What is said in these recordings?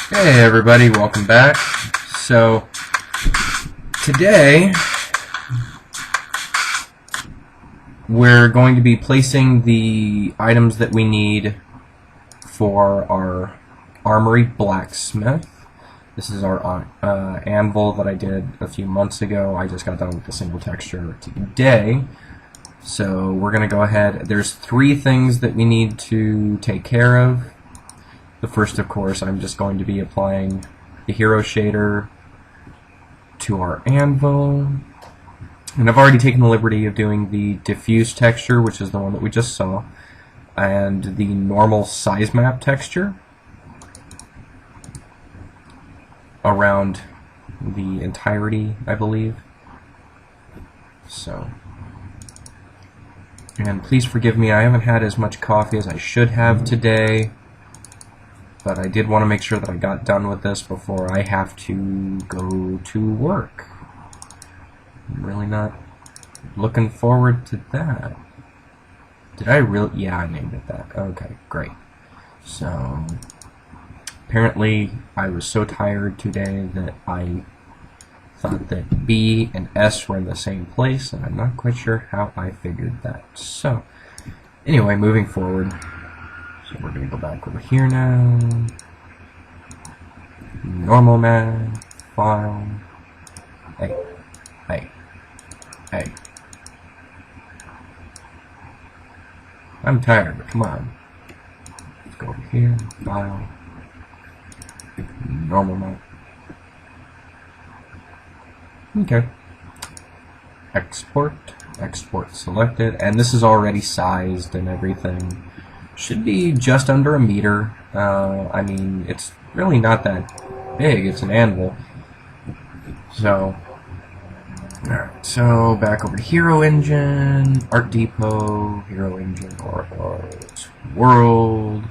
Hey everybody, welcome back. So today we're going to be placing the items that we need for our armory blacksmith. This is our anvil that I did a few months ago. I just got done with the single texture today. So we're going to go ahead. There's 3 things that we need to take care of. The first, of course, I'm just going to be applying the hero shader to our anvil. And I've already taken the liberty of doing the diffuse texture, which is the one that we just saw, and the normal size map texture around the entirety, I believe. So, and please forgive me, I haven't had as much coffee as I should have today. But I did want to make sure that I got done with this before I have to go to work. I'm really not looking forward to that. Did I really? Yeah, I named it that. Okay, great. So, apparently I was so tired today that I thought that B and S were in the same place, and I'm not quite sure how I figured that. So, anyway, moving forward. So we're going to go back over here now. Normal man, file. Hey. I'm tired, but come on. Let's go over here, file. Normal man. Okay. Export selected, and this is already sized and everything. Should be just under a meter. I mean, it's really not that big. It's an anvil. So, alright. So, back over to Hero Engine, Art Depot, Hero Engine, Art World,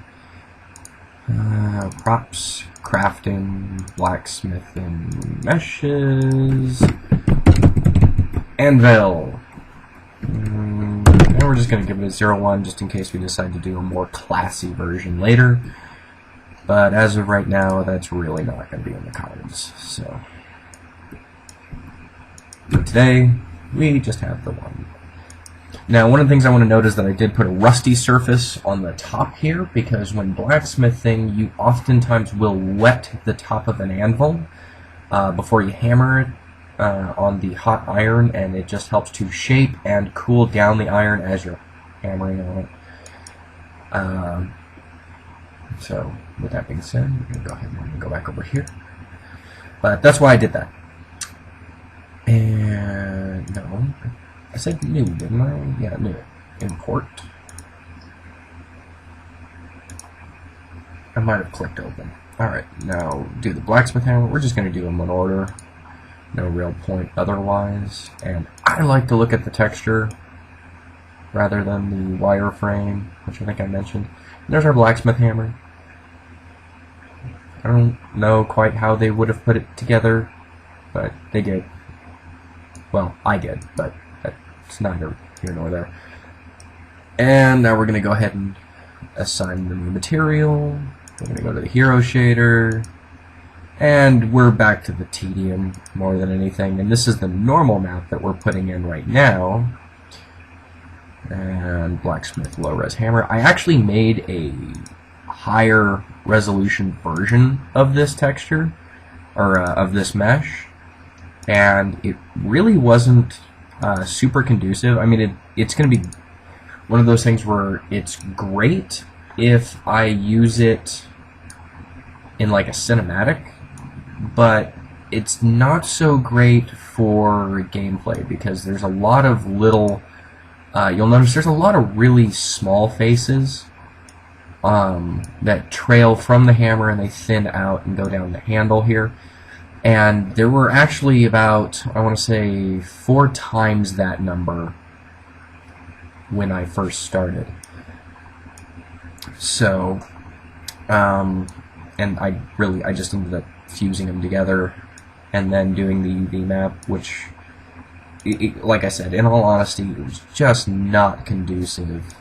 Props, Crafting, Blacksmithing, Meshes, Anvil. And we're just going to give it a 0-1 just in case we decide to do a more classy version later. But as of right now, that's really not going to be in the cards. So for today, we just have the 1. Now, one of the things I want to note is that I did put a rusty surface on the top here, because when blacksmithing, you oftentimes will wet the top of an anvil before you hammer it on the hot iron, and it just helps to shape and cool down the iron as you're hammering on it. So, with that being said, we're going to go ahead and go back over here. But that's why I did that. And, no, I said new, didn't I? Yeah, new. Import. I might have clicked open. Alright, now do the blacksmith hammer. We're just going to do them in order. No real point otherwise. And I like to look at the texture rather than the wireframe, which I think I mentioned. And there's our blacksmith hammer. I don't know quite how they would have put it together, but they did. Well, I did, but it's neither here nor there. And now we're going to go ahead and assign the new material. We're going to go to the hero shader. And we're back to the tedium more than anything. And this is the normal map that we're putting in right now. And blacksmith low-res hammer. I actually made a higher resolution version of this texture, or of this mesh. And it really wasn't super conducive. I mean, it's going to be one of those things where it's great if I use it in like a cinematic, but it's not so great for gameplay because there's a lot of little, you'll notice there's a lot of really small faces that trail from the hammer and they thin out and go down the handle here. And there were actually about, I want to say, 4 times that number when I first started. So, and I just ended up fusing them together and then doing the UV map, which, like I said, in all honesty, it was just not conducive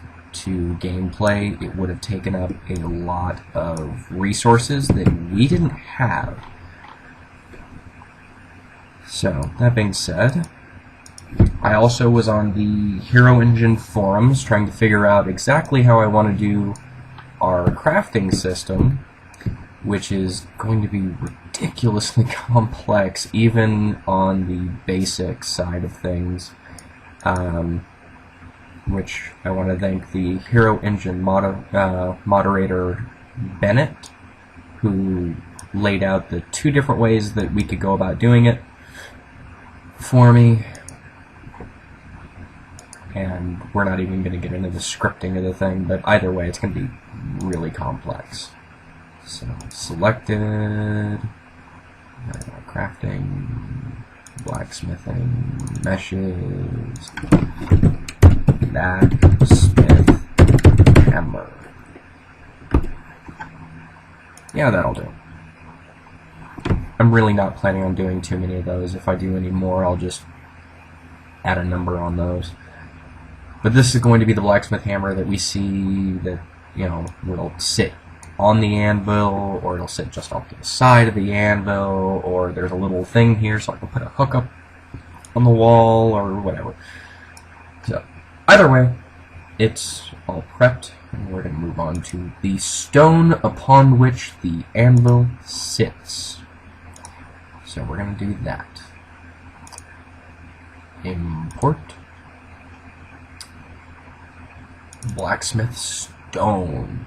into gameplay, it would have taken up a lot of resources that we didn't have. So, that being said, I also was on the Hero Engine forums trying to figure out exactly how I want to do our crafting system, which is going to be ridiculously complex, even on the basic side of things. Which I want to thank the Hero Engine moderator Bennett, who laid out the 2 different ways that we could go about doing it for me. And we're not even going to get into the scripting of the thing, but either way, it's going to be really complex. So, selected, crafting, blacksmithing, meshes, blacksmith hammer. Yeah, that'll do. I'm really not planning on doing too many of those. If I do any more, I'll just add a number on those. But this is going to be the blacksmith hammer that we see that, you know, will sit on the anvil, or it'll sit just off to the side of the anvil, or there's a little thing here so I can put a hook up on the wall, or whatever. So, either way, it's all prepped, and we're going to move on to the stone upon which the anvil sits. So we're going to do that. Import blacksmith stone.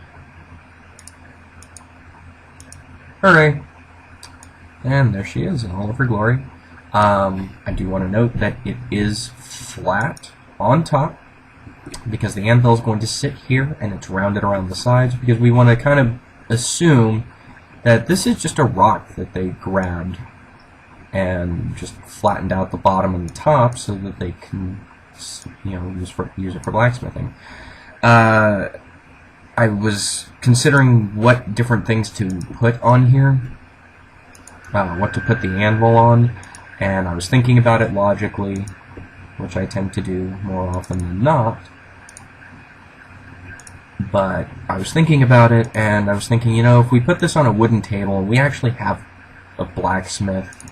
Hooray! And there she is in all of her glory. I do want to note that it is flat on top, because the anvil is going to sit here and it's rounded around the sides, because we want to kind of assume that this is just a rock that they grabbed and just flattened out the bottom and the top so that they can, you know, use it for blacksmithing. I was considering what different things to put on here, what to put the anvil on, and I was thinking about it logically, which I tend to do more often than not. But I was thinking about it, and I was thinking, you know, if we put this on a wooden table, and we actually have a blacksmith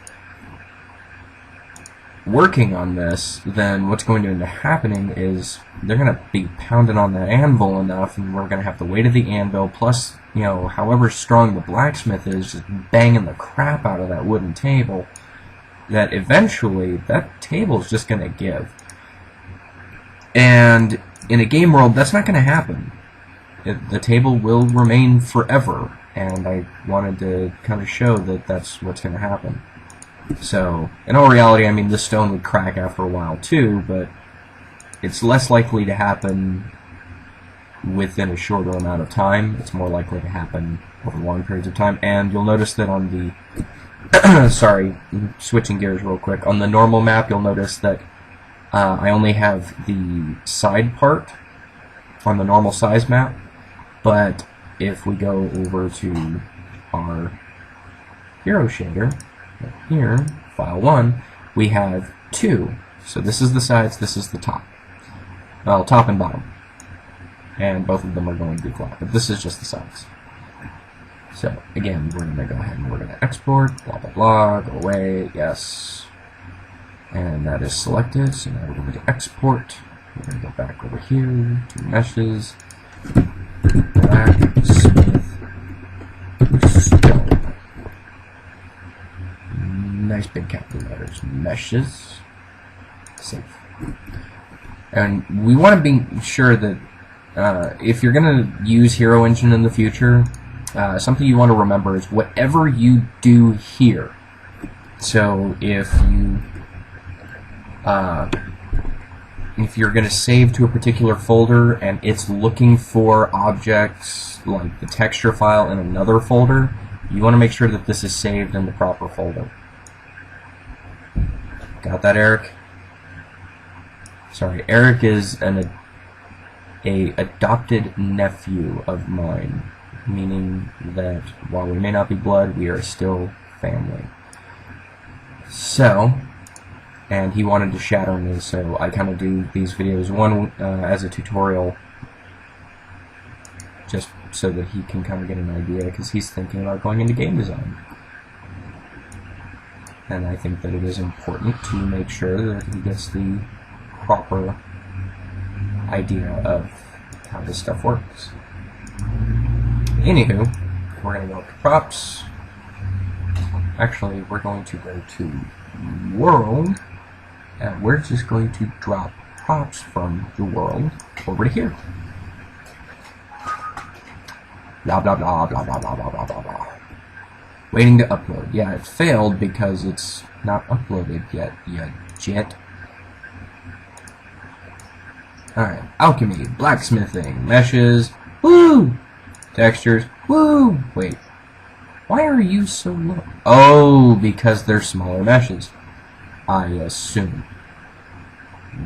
working on this, then what's going to end up happening is they're going to be pounding on that anvil enough, and we're going to have the weight of the anvil, plus, you know, however strong the blacksmith is, just banging the crap out of that wooden table, that eventually that table's just going to give. And in a game world, that's not going to happen. The table will remain forever, and I wanted to kind of show that that's what's going to happen. So, in all reality, I mean, the stone would crack after a while too, but it's less likely to happen within a shorter amount of time. It's more likely to happen over long periods of time, and you'll notice that on the sorry, switching gears real quick, on the normal map you'll notice that I only have the side part on the normal size map, but if we go over to our hero shader, here, file 1, we have 2. So this is the sides, this is the top. Well, top and bottom. And both of them are going to be flat, but this is just the sides. So, again, we're going to go ahead and we're going to export, blah, blah, blah, go away, yes. And that is selected, so now we're going to export. We're going to go back over here to meshes, blacksmith stone. Nice big capital letters. Meshes. Save. And we want to be sure that if you're going to use Hero Engine in the future, something you want to remember is whatever you do here. So if you're going to save to a particular folder and it's looking for objects like the texture file in another folder, you want to make sure that this is saved in the proper folder. Got that, Eric? Sorry, Eric is a adopted nephew of mine, meaning that while we may not be blood, we are still family. So, and he wanted to shadow me, so I kind of do these videos, one as a tutorial just so that he can kind of get an idea, because he's thinking about going into game design. And I think that it is important to make sure that he gets the proper idea of how this stuff works. Anywho, we're going to go up to props. Actually, we're going to go to world, and we're just going to drop props from the world over to here. Blah blah blah blah blah blah blah blah blah blah. Waiting to upload. Yeah, it failed because it's not uploaded yet, you jet. Alright, alchemy, blacksmithing, meshes, woo! Textures, woo! Wait, why are you so low? Oh, because they're smaller meshes, I assume.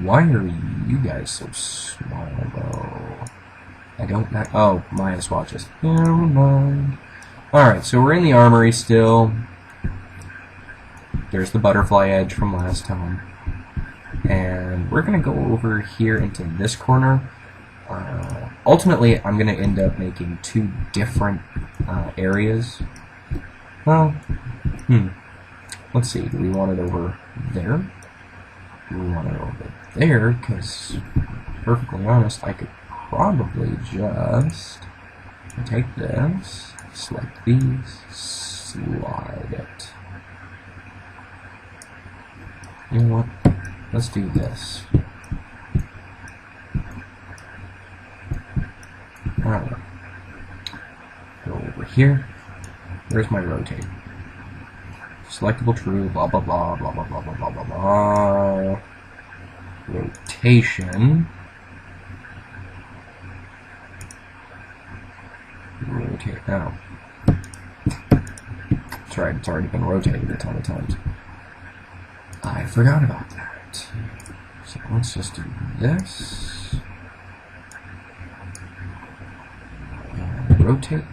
Why are you guys so small, though? I don't know. Oh, Maya swatches. Never mind. Alright, so we're in the armory still. There's the butterfly edge from last time. And we're going to go over here into this corner. Ultimately, I'm going to end up making two different areas. Well, let's see. Do we want it over there? Do we want it over there? Because, perfectly honest, I could probably just take this, select these, slide it. You know what? Let's do this. Alright. Go over here. Where's my rotate? Selectable true, blah blah blah blah blah blah blah blah blah blah. Rotation. Rotate now. That's right, it's already been rotated a ton of times. I forgot about that. So let's just do this. And rotate.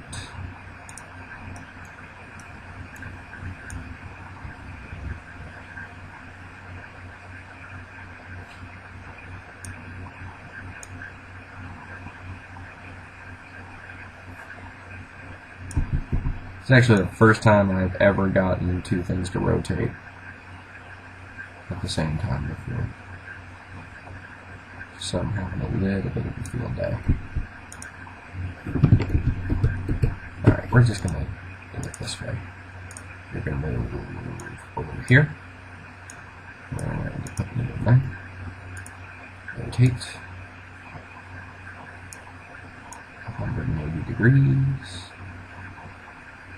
It's actually the first time I've ever gotten two things to rotate at the same time before. So I'm having a little bit of a field day. Alright, we're just going to do it this way. We're going to move over here. And put it in there. Rotate. 180 degrees.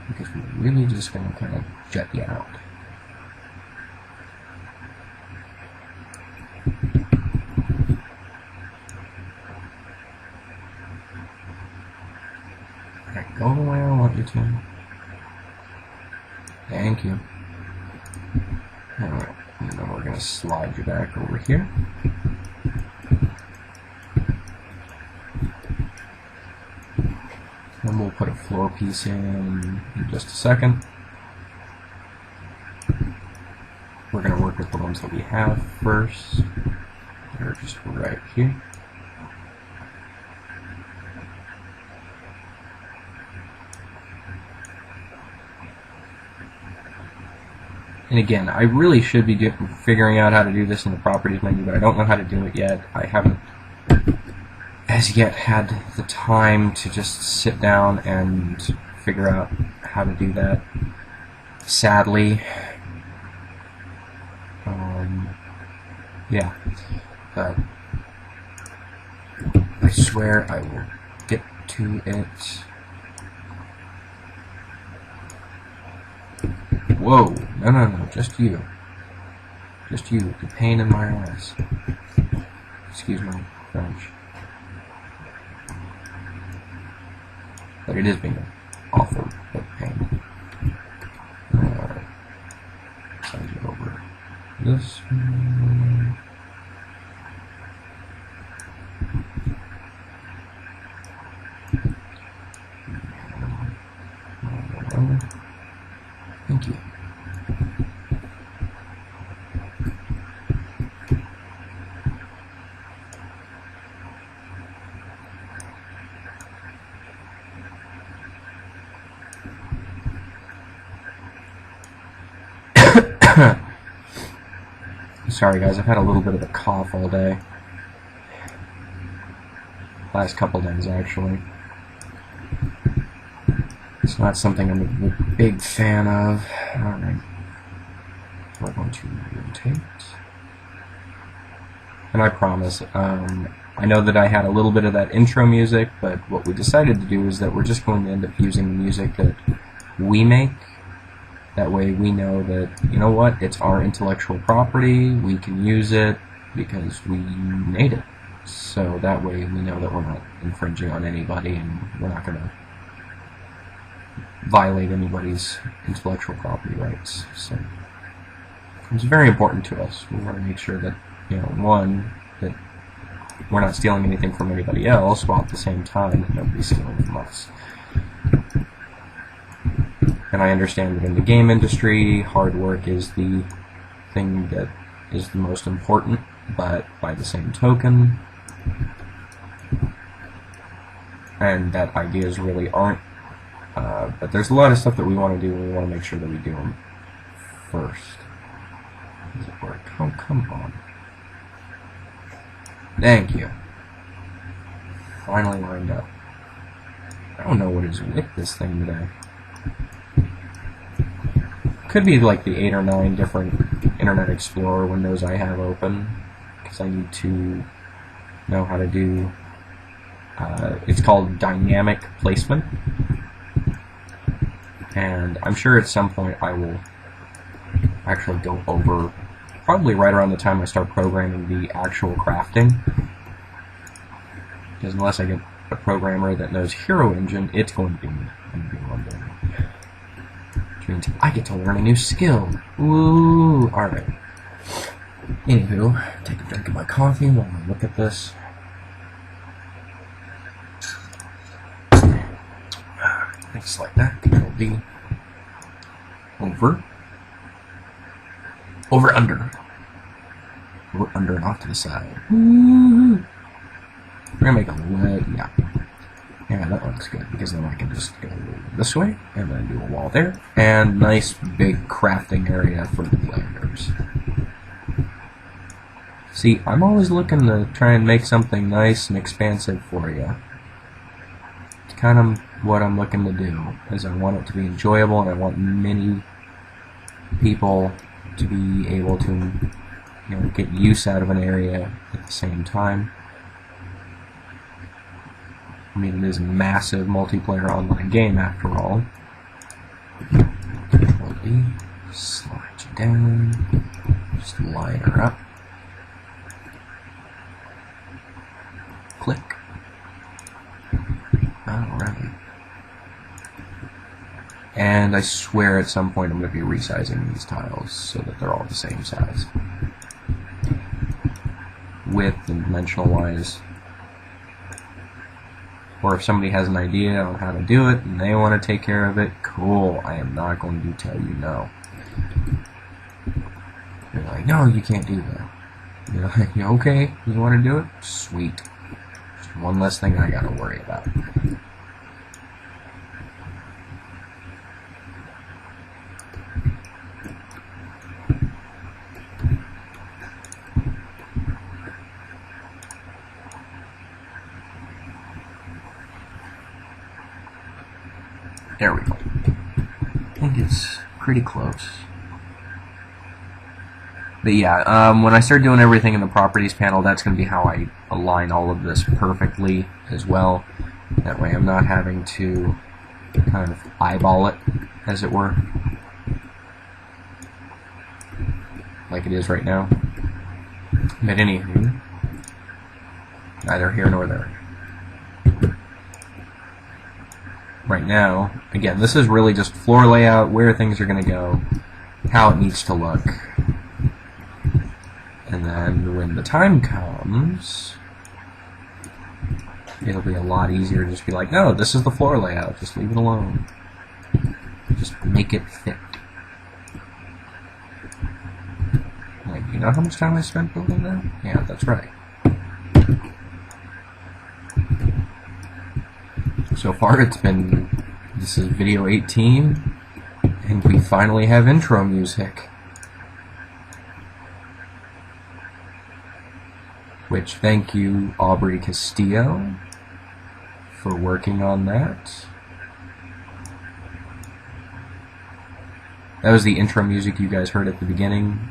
Because we're really just going to kind of jet you out. Alright, go the way I want you to. Thank you. Alright, and then we're going to slide you back over here. And we'll put a floor piece in just a second. We're going to work with the ones that we have first. They're just right here. And again, I really should be figuring out how to do this in the properties menu, but I don't know how to do it yet. I haven't as yet had the time to just sit down and figure out how to do that. Sadly. Yeah. But I swear I will get to it. Whoa. No, just you. Just you. The pain in my eyes. Excuse my French. But it is being an awful bit of pain. Send it over this way. Thank you. Sorry guys, I've had a little bit of a cough all day. Last couple days actually. It's not something I'm a big fan of. Alright. We're going to rotate. And I promise, I know that I had a little bit of that intro music, but what we decided to do is that we're just going to end up using the music that we make. That way we know that, you know what, it's our intellectual property, we can use it because we made it. So that way we know that we're not infringing on anybody and we're not going to violate anybody's intellectual property rights. So it's very important to us. We want to make sure that, you know, one, that we're not stealing anything from anybody else, while at the same time that nobody's stealing from us. And I understand that in the game industry, hard work is the thing that is the most important, but by the same token, and that ideas really aren't, but there's a lot of stuff that we want to do, and we want to make sure that we do them first. Does it work? Oh, come on. Thank you. Finally lined up. I don't know what is with this thing today. Could be like the 8 or 9 different Internet Explorer windows I have open, because I need to know how to do, it's called dynamic placement, and I'm sure at some point I will actually go over, probably right around the time I start programming the actual crafting, because unless I get a programmer that knows Hero Engine, it's going to be London. Which means I get to learn a new skill. Ooh, alright. Anywho, take a drink of my coffee while I look at this. Just like that. Control D. Over. Over, under. Over, under, and off to the side. We're gonna make a little, yeah. Yeah, that looks good, because then I can just go this way, and then do a wall there, and nice big crafting area for the players. See, I'm always looking to try and make something nice and expansive for you. It's kind of what I'm looking to do, is I want it to be enjoyable, and I want many people to be able to, you know, get use out of an area at the same time. I mean, it is a massive multiplayer online game after all. Control D, slide you down, just line her up. Click. Alright. And I swear at some point I'm going to be resizing these tiles so that they're all the same size. Width and dimensional wise. Or if somebody has an idea on how to do it and they want to take care of it, cool. I am not going to tell you no. You're like, no, you can't do that. You're like, okay, you want to do it? Sweet. Just one less thing I gotta worry about. There we go. I think it's pretty close. But yeah, when I start doing everything in the properties panel, that's going to be how I align all of this perfectly as well. That way I'm not having to kind of eyeball it, as it were, like it is right now. But anywho, neither here nor there. Right now, again, this is really just floor layout, where things are going to go, how it needs to look. And then when the time comes, it'll be a lot easier to just be like, no, this is the floor layout, just leave it alone. Just make it fit. Like, you know how much time I spent building that? Yeah, that's right. So far it's been, this is video 18, and we finally have intro music. which thank you Aubrey Castillo for working on that. That was the intro music you guys heard at the beginning,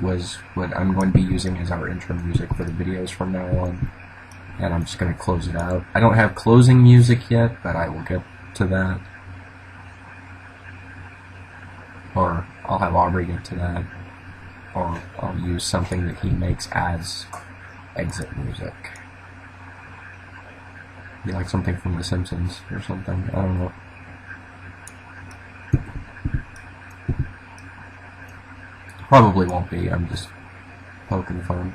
was what I'm going to be using as our intro music for the videos from now on. And I'm just going to close it out. I don't have closing music yet, but I will get to that. Or I'll have Aubrey get to that. Or I'll use something that he makes as exit music. Be like something from The Simpsons or something. I don't know. Probably won't be. I'm just poking fun.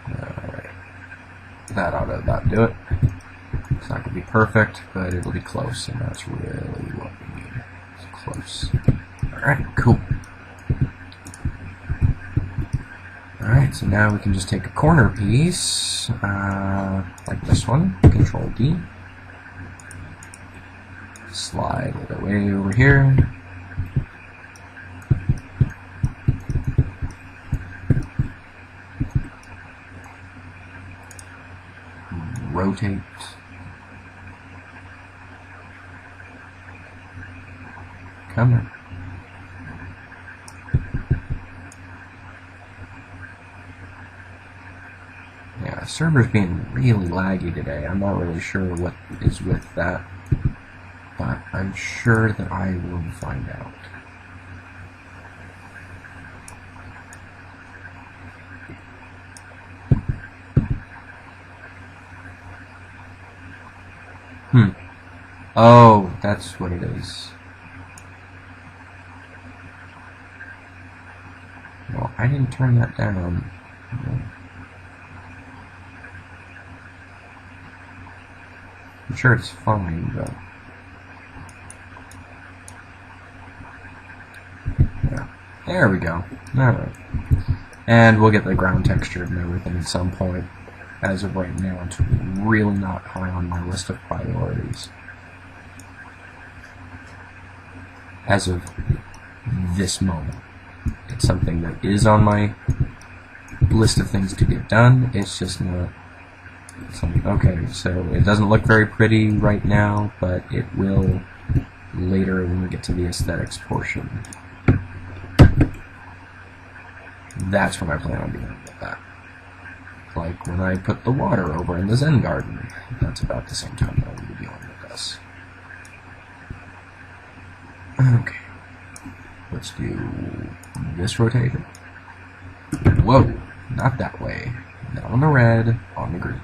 Alright. That ought to about do it. It's not going to be perfect, but it'll be close, and that's really what we need. It's close. Alright, cool. Alright, so now we can just take a corner piece, like this one, Control D. Slide it away over here. Rotate. Come on. Yeah, the server's being really laggy today. I'm not really sure what is with that, but I'm sure that I will find out. Oh, that's what it is. Well, I didn't turn that down. I'm sure it's fine, but... yeah. There we go. Alright. And we'll get the ground textured and everything at some point. As of right now, it's really not high on my list of priorities. As of this moment. It's something that is on my list of things to get done. It's just not something. Okay, so it doesn't look very pretty right now, but it will later when we get to the aesthetics portion. That's what I plan on doing with that. Like when I put the water over in the Zen garden. That's about the same time that I'm going to be dealing with this. Okay. Let's do this rotation. Whoa, not that way. Not on the red, on the green.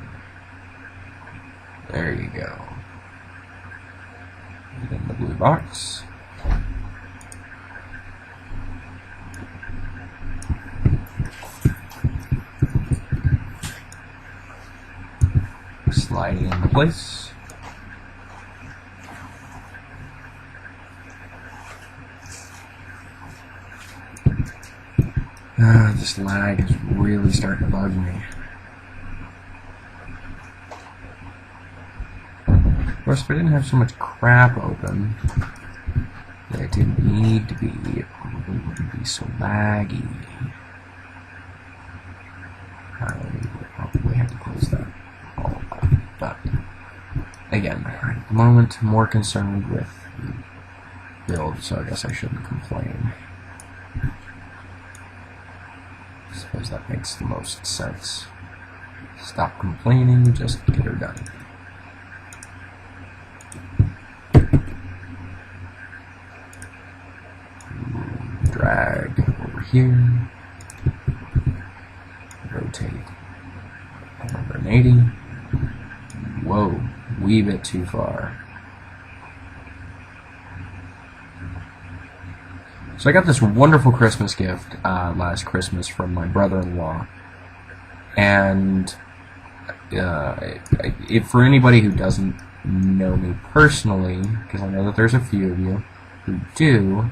There you go. And then the blue box. Slide it into place. This lag is really starting to bug me. Of course, if I didn't have so much crap open that it didn't need to be, it probably wouldn't be so laggy. I would probably have to close that all up. But again, at the moment, I'm more concerned with the build, so I guess I shouldn't complain. I suppose that makes the most sense. Stop complaining, just get her done. Drag over here. Rotate 180. Whoa, wee bit too far. So I got this wonderful Christmas gift last Christmas from my brother-in-law, and for anybody who doesn't know me personally, because I know that there's a few of you who do,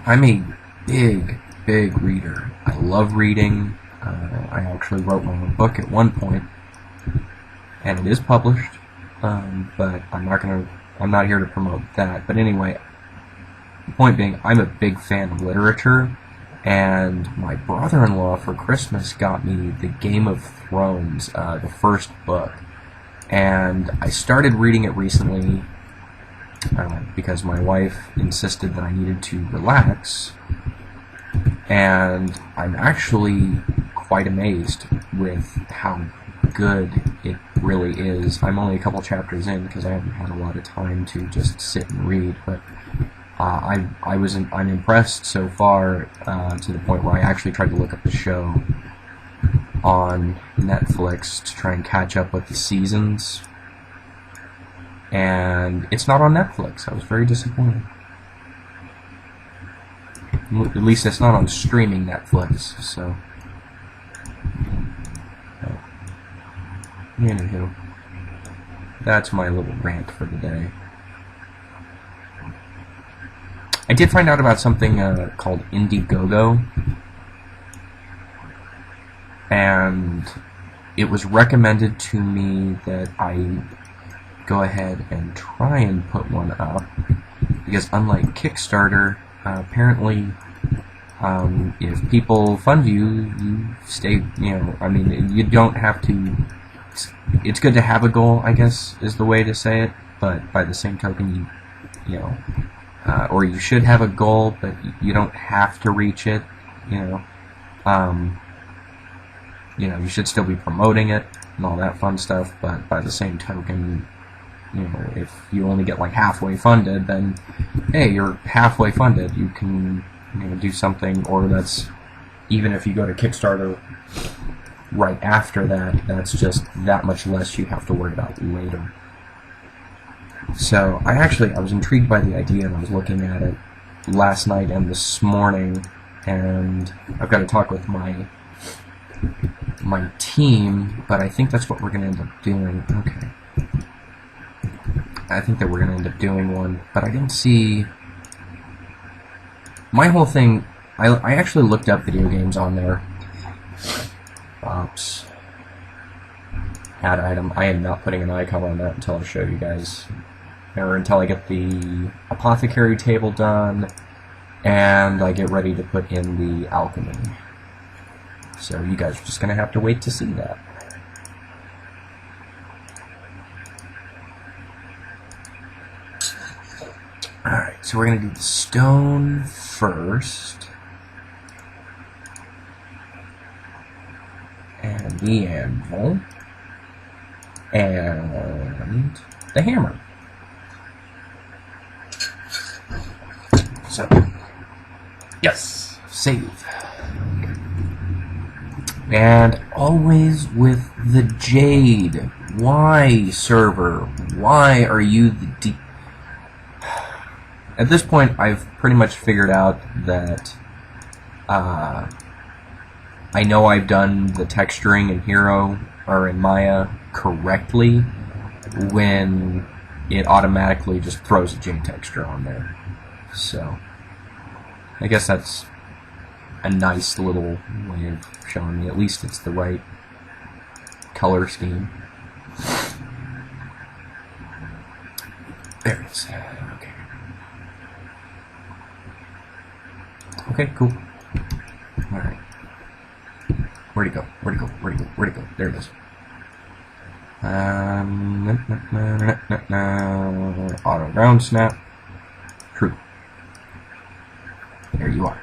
I'm a big reader. I love reading. I actually wrote my own book at one point, and it is published, but I'm not here to promote that. But anyway, the point being, I'm a big fan of literature, And my brother-in-law for Christmas got me the Game of Thrones, the first book. And I started reading it recently because my wife insisted that I needed to relax. And I'm actually quite amazed with how good it really is. I'm only a couple chapters in because I haven't had a lot of time to just sit and read, but I'm impressed so far to the point where I actually tried to look up the show on Netflix to try and catch up with the seasons, and it's not on Netflix. I was very disappointed. At least it's not on streaming Netflix, so... Anywho, that's my little rant for the day. I did find out about something called Indiegogo, and it was recommended to me that I go ahead and try and put one up, because unlike Kickstarter, apparently if people fund you, you stay, I mean, you don't have to... It's good to have a goal, I guess, is the way to say it, but by the same token, or you should have a goal, but you don't have to reach it, you should still be promoting it and all that fun stuff, but by the same token, if you only get like halfway funded, then hey, you're halfway funded, you can do something, or that's, even if you go to Kickstarter right after that, that's just that much less you have to worry about later. So I was intrigued by the idea, and I was looking at it last night and this morning, and I've got to talk with my team, but I think that's what we're going to end up doing. Okay. I think that we're going to end up doing one, but I didn't see... My whole thing, I actually looked up video games on there. Ops. Add item. I am not putting an icon on that until I show you guys. Or until I get the apothecary table done, and I get ready to put in the alchemy. So you guys are just going to have to wait to see that. Alright, so we're going to do the stone first. And the anvil. And the hammer. So, yes, save. And always with the jade. Why, server? Why are you the At this point, I've pretty much figured out that I know I've done the texturing in Hero or in Maya correctly when it automatically just throws a jade texture on there. So I guess that's a nice little way of showing me at least it's the right color scheme. There it is. Okay. Okay, cool. Alright. Where'd it go? Where'd it go? Where'd it go? Where'd it go? There it is. Auto ground snap. True. There you are.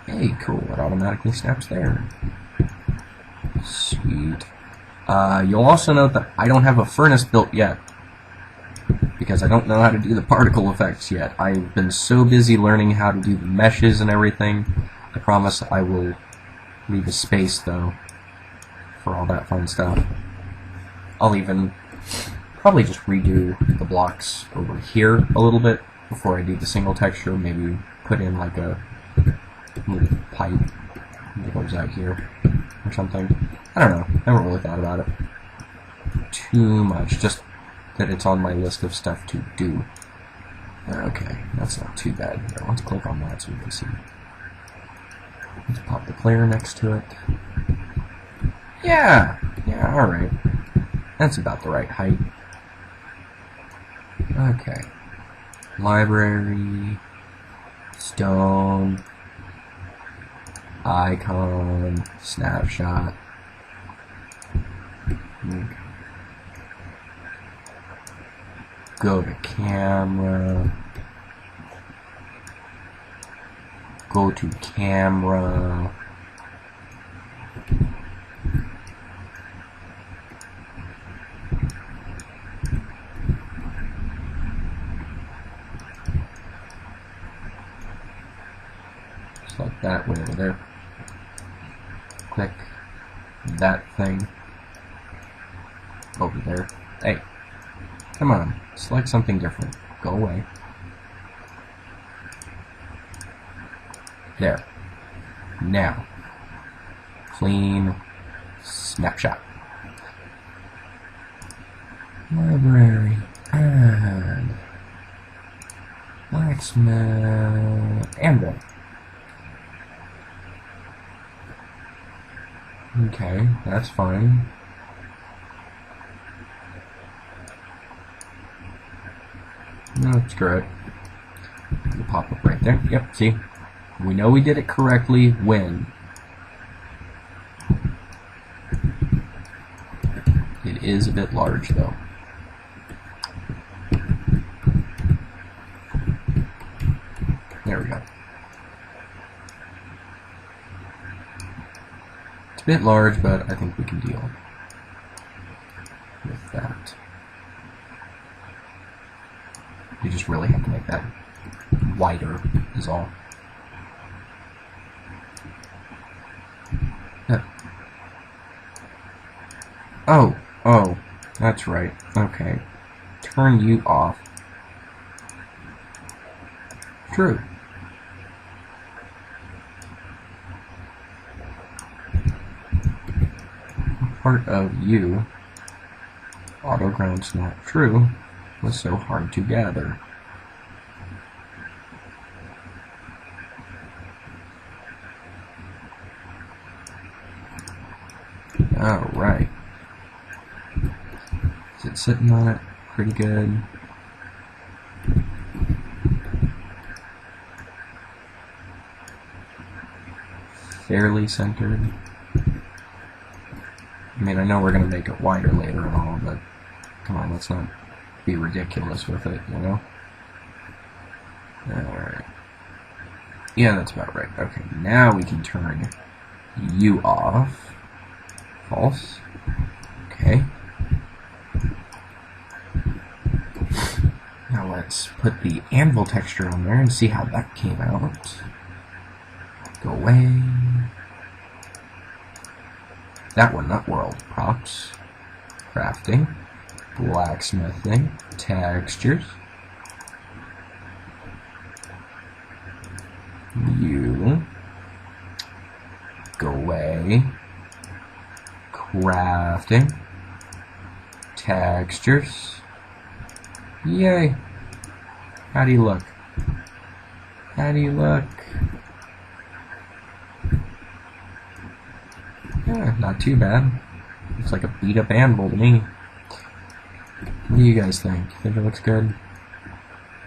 Hey, cool. It automatically snaps there. Sweet. You'll also note that I don't have a furnace built yet, because I don't know how to do the particle effects yet. I've been so busy learning how to do the meshes and everything. I promise I will leave a space, though, for all that fun stuff. I'll even probably just redo the blocks over here a little bit before I do the single texture. Maybe put in like a little pipe that goes out here or something. I don't know. I haven't really thought about it too much. Just that it's on my list of stuff to do. Okay, that's not too bad. Here, let's click on that so we can see. Let's pop the player next to it. Yeah, alright. That's about the right height. Okay. Library. Stone. icon, snapshot. Go to camera. Go to camera. Select that way over there. Click that thing over there. Hey, come on, select something different. Go away. There. Now, clean snapshot. Library and blacksmith anvil. Okay, that's fine. No, screw it. It'll pop up right there. Yep, see? We know we did it correctly when it is a bit large, though. There we go. It's a bit large, but I think we can deal with that. You just really have to make that wider, is all. Yeah. Oh, that's right. Okay. Turn you off. True. Part of you, auto ground's not true, was so hard to gather. Alright. Is it sitting on it pretty good? Fairly centered. I mean, I know we're going to make it wider later and all, but come on, let's not be ridiculous with it, you know? Alright. Yeah, that's about right. Okay, now we can turn you off. False. Okay. Now let's put the anvil texture on there and see how that came out. Go away. That one, not world. Props. Crafting. Blacksmithing. Textures. You. Go away. Crafting. Textures. Yay. How do you look? How do you look? Yeah, not too bad. Looks like a beat up anvil to me. What do you guys think? Think it looks good?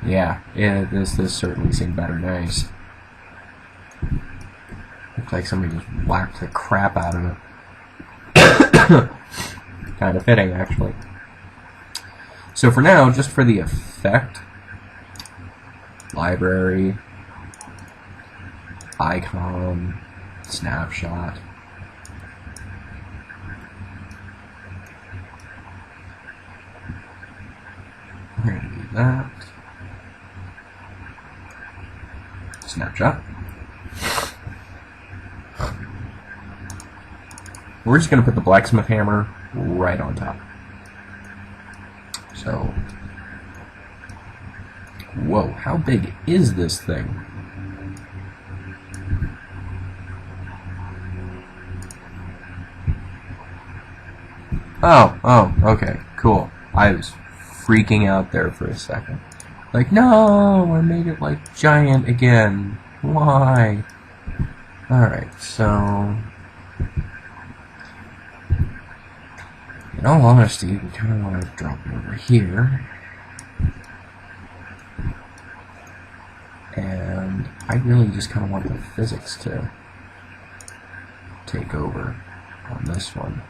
Yeah, this certainly seemed better. Nice. Looks like somebody just whacked the crap out of it. Kind of fitting, actually. So for now, just for the effect, library, icon, snapshot. We're going to do that. Snapshot. We're just going to put the blacksmith hammer right on top. So, whoa, how big is this thing? Oh, okay, cool. I was freaking out there for a second. Like, no, I made it like giant again. Why? Alright, so in all honesty, we kind of want to drop it over here. And I really just kind of want the physics to take over on this one.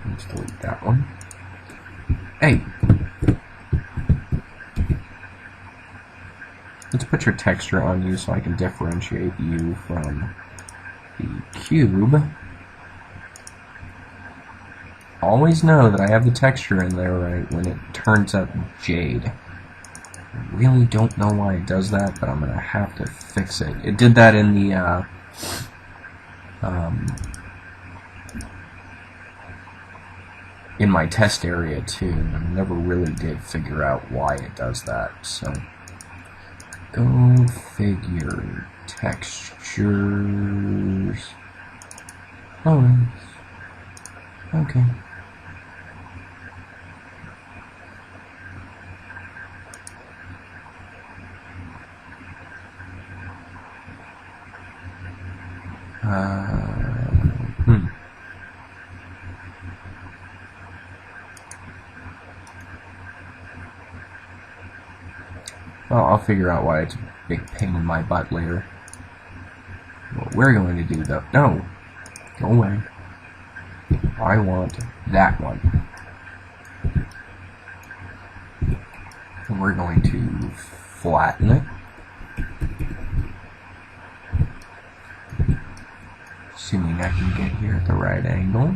Let's delete that one. Hey! Let's put your texture on you so I can differentiate you from the cube. Always know that I have the texture in there right when it turns up jade. I really don't know why it does that, but I'm gonna have to fix it. It did that in the in my test area too. I never really did figure out why it does that. So go figure. Textures. Oh, okay. Well, I'll figure out why it's a big pain in my butt later. What we're going to do, though... No! Go away. I want that one. And we're going to flatten it. Assuming I can get here at the right angle.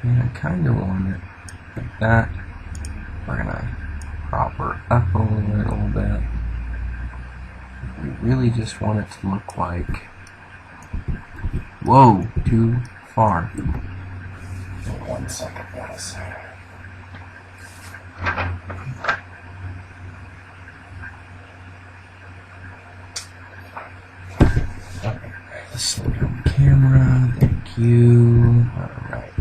And I kind of want it like that. We're gonna prop her up a little bit. We really just want it to look like... Whoa, too far. 1 second, guys. Slow down the camera, thank you. Alright.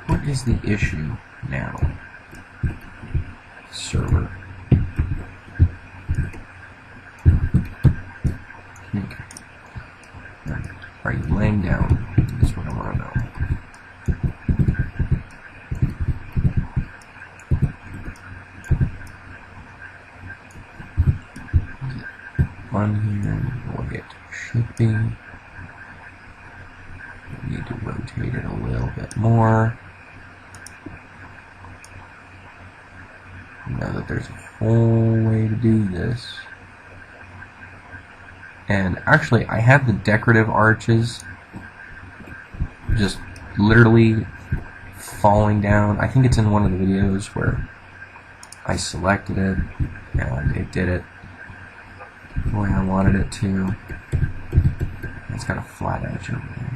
What is the issue now? Server. Okay. Are you laying down? That's what I want to know. On here, we'll get shipping. We need to rotate it a little bit more. Know that there's a full way to do this. And actually, I have the decorative arches just literally falling down. I think it's in one of the videos where I selected it and it did it the way I wanted it to. It's got a flat edge over there.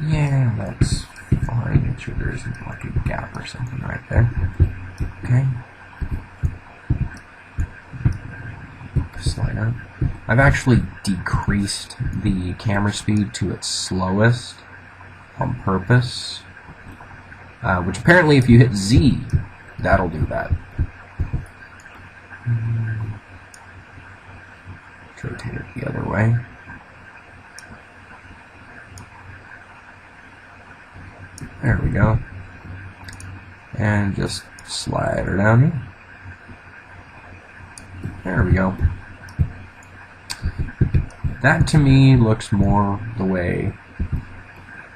Yeah, that's fine. Make sure there isn't like a gap or something right there. Okay. Slide up. I've actually decreased the camera speed to its slowest on purpose. Which apparently if you hit Z, that'll do that. Let's rotate it the other way. There we go. And just slide her down here. There we go. That to me looks more the way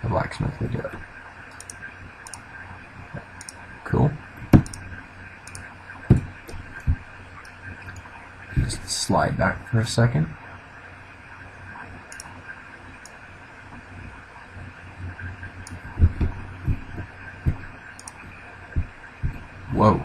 the blacksmith would do it. Cool. Just slide back for a second. Whoa.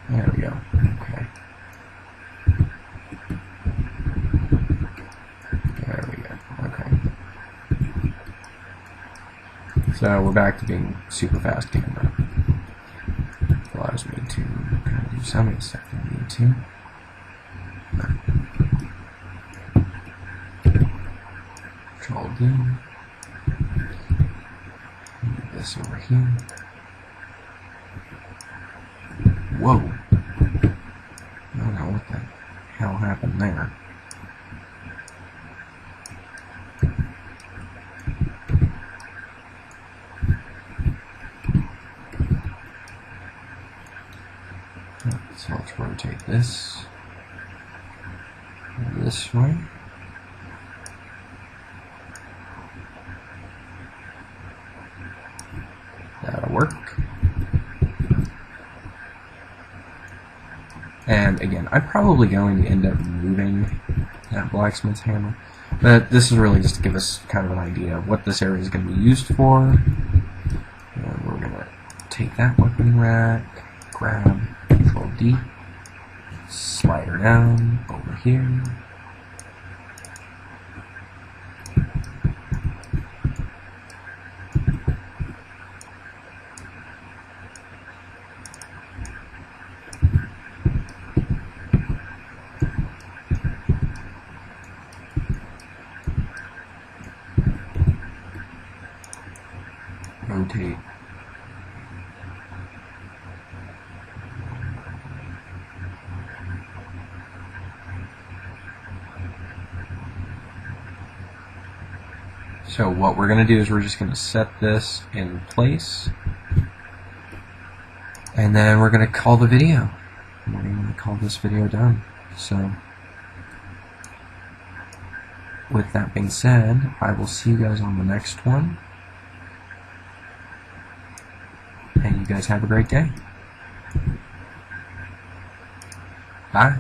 There we go. Okay. So we're back to being super fast camera. Allows me to kind of do some of the stuff I need to. Control D. Move this over here. Whoa! I don't know what the hell happened there. So let's rotate this way. That'll work. And again, I'm probably going to end up moving that blacksmith's hammer, but this is really just to give us kind of an idea of what this area is going to be used for. And we're going to take that weapon rack, grab, Control D, slide her down over here. Rotate. So what we're going to do is we're just going to set this in place, and then we're going to call the video. We're going to call this video done. So with that being said, I will see you guys on the next one. And you guys have a great day. Bye.